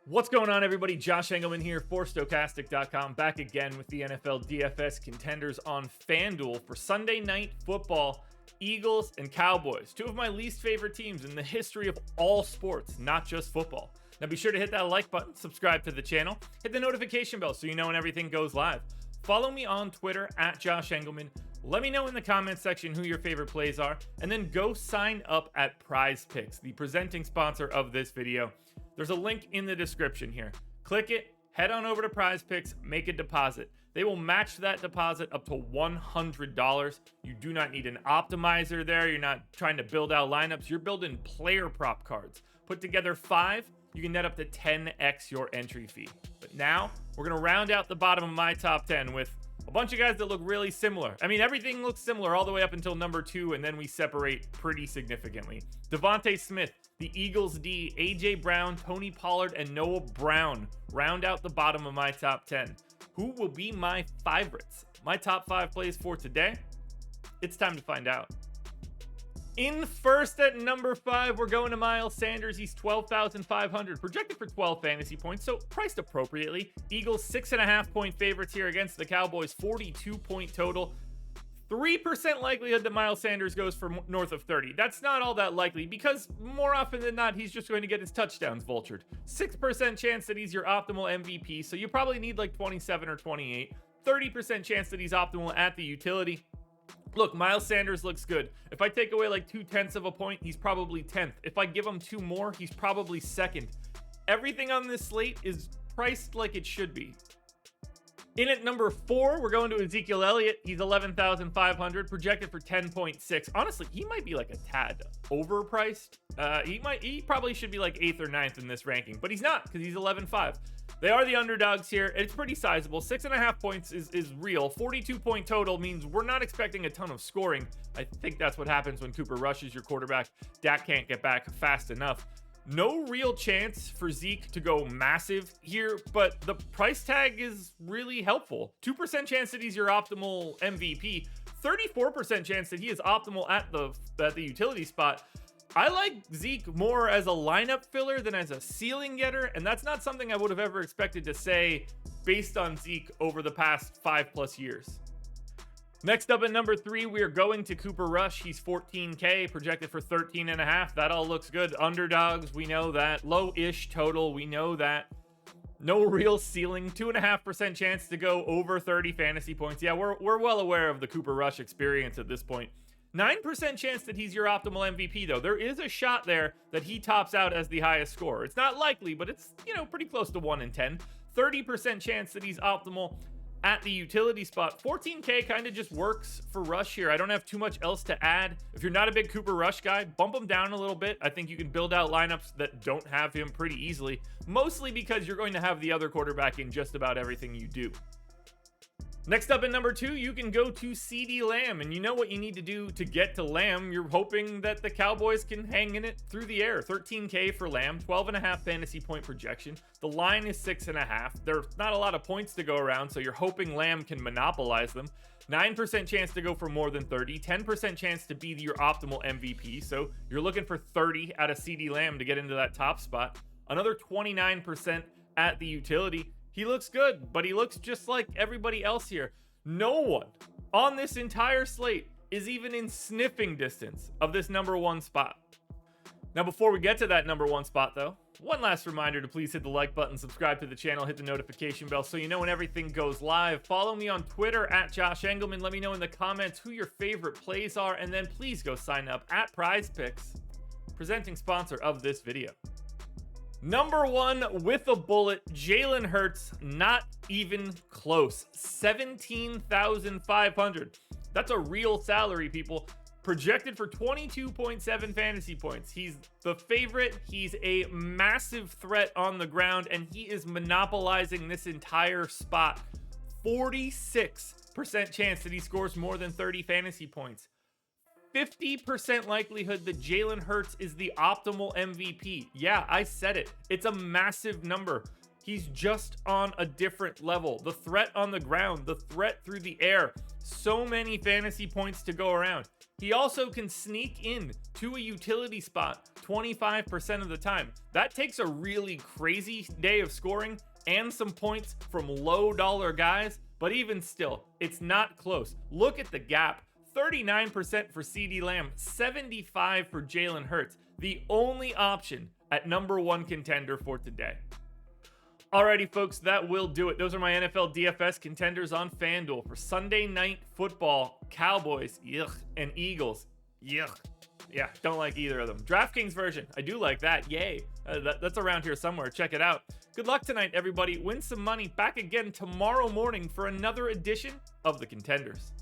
What's going on, everybody? Josh Engleman here for Stokastic.com, back again with the NFL DFS contenders on FanDuel for Sunday Night Football. Eagles and Cowboys, two of my least favorite teams in the history of all sports, not just football. Now be sure to hit that like button, subscribe to the channel, hit the notification bell so you know when everything goes live. Follow me on Twitter at Josh Engleman. Let me know in the comments section who your favorite plays are, and then go sign up at Prize Picks, the presenting sponsor of this video. There's a link in the description here. Click it, head on over to Prize Picks, make a deposit. They will match that deposit up to $100. You do not need an optimizer there. You're not trying to build out lineups. You're building player prop cards. Put together 5, you can net up to 10x your entry fee. But now, we're going to round out the bottom of my top 10 with a bunch of guys that look really similar. I mean, everything looks similar all the way up until number 2, and then we separate pretty significantly. Devontae Smith, the Eagles D, AJ Brown, Tony Pollard, and Noah Brown round out the bottom of my top 10. Who will be my favorites? My top 5 plays for today? It's time to find out. In first at number 5, we're going to Miles Sanders. He's 12,500, projected for 12 fantasy points, so priced appropriately. Eagles 6.5-point favorites here against the Cowboys, 42-point total. 3% likelihood that Miles Sanders goes for north of 30. That's not all that likely because more often than not, he's just going to get his touchdowns vultured. 6% chance that he's your optimal MVP, so you probably need like 27 or 28. 30% chance that he's optimal at the utility. Look, Miles Sanders looks good. If I take away like 0.2 of a point, he's probably 10th. If I give him 2 more, he's probably 2nd. Everything on this slate is priced like it should be. In at number 4, we're going to EZEKIEL ELLIOTT. He's 11,500, projected for 10.6. Honestly, he might be like a tad overpriced. He probably should be like 8th or 9th in this ranking, but he's not because he's 11.5. They are the underdogs here. It's pretty sizable. 6.5 points is real. 42-point total means we're not expecting a ton of scoring. I think that's what happens when Cooper Rush is your quarterback. Dak can't get back fast enough. No real chance for Zeke to go massive here, but the price tag is really helpful. 2% chance that he's your optimal MVP. 34% chance that he is optimal at the utility spot. I like Zeke more as a lineup filler than as a ceiling getter, and that's not something I would have ever expected to say based on Zeke over the past 5+ years. Next up at number 3, we are going to Cooper Rush. He's 14K, projected for 13.5. That all looks good. Underdogs, we know that. Low-ish total, we know that. No real ceiling. 2.5% chance to go over 30 fantasy points. Yeah, we're well aware of the Cooper Rush experience at this point. 9% chance that he's your optimal MVP, though. There is a shot there that he tops out as the highest scorer. It's not likely, but it's, pretty close to 1 in 10. 30% chance that he's optimal at the utility spot. 14K kind of just works for Rush here. I don't have too much else to add. If you're not a big Cooper Rush guy, bump him down a little bit. I think you can build out lineups that don't have him pretty easily, mostly because you're going to have the other quarterback in just about everything you do. Next up at number 2, you can go to CeeDee Lamb, and you know what you need to do to get to Lamb. You're hoping that the Cowboys can hang in it through the air. 13K for Lamb, 12.5 fantasy point projection. The line is 6.5. There's not a lot of points to go around, so you're hoping Lamb can monopolize them. 9% chance to go for more than 30, 10% chance to be your optimal MVP, so you're looking for 30 out of CeeDee Lamb to get into that top spot. Another 29% at the utility. He looks good, but he looks just like everybody else here. No one on this entire slate is even in sniffing distance of this number 1 spot. Now, before we get to that number 1 spot, though, one last reminder to please hit the like button, subscribe to the channel, hit the notification bell so you know when everything goes live. Follow me on Twitter at Josh Engleman. Let me know in the comments who your favorite plays are, and then please go sign up at Prize Picks, presenting sponsor of this video. Number 1 with a bullet, Jalen Hurts, not even close. 17,500. That's a real salary, people. Projected for 22.7 fantasy points. He's the favorite. He's a massive threat on the ground, and he is monopolizing this entire spot. 46% chance that he scores more than 30 fantasy points. 50% likelihood that Jalen Hurts is the optimal MVP. Yeah, I said it. It's a massive number. He's just on a different level. The threat on the ground, the threat through the air. So many fantasy points to go around. He also can sneak in to a utility spot 25% of the time. That takes a really crazy day of scoring and some points from low dollar guys, but even still, it's not close. Look at the gap. 39% for CeeDee Lamb, 75% for Jalen Hurts. The only option at number one contender for today. Alrighty, folks, that will do it. Those are my NFL DFS contenders on FanDuel for Sunday Night Football. Cowboys, yuck, and Eagles, yuck. Yeah, don't like either of them. DraftKings version, I do like that. Yay. That's around here somewhere. Check it out. Good luck tonight, everybody. Win some money. Back again tomorrow morning for another edition of the Contenders.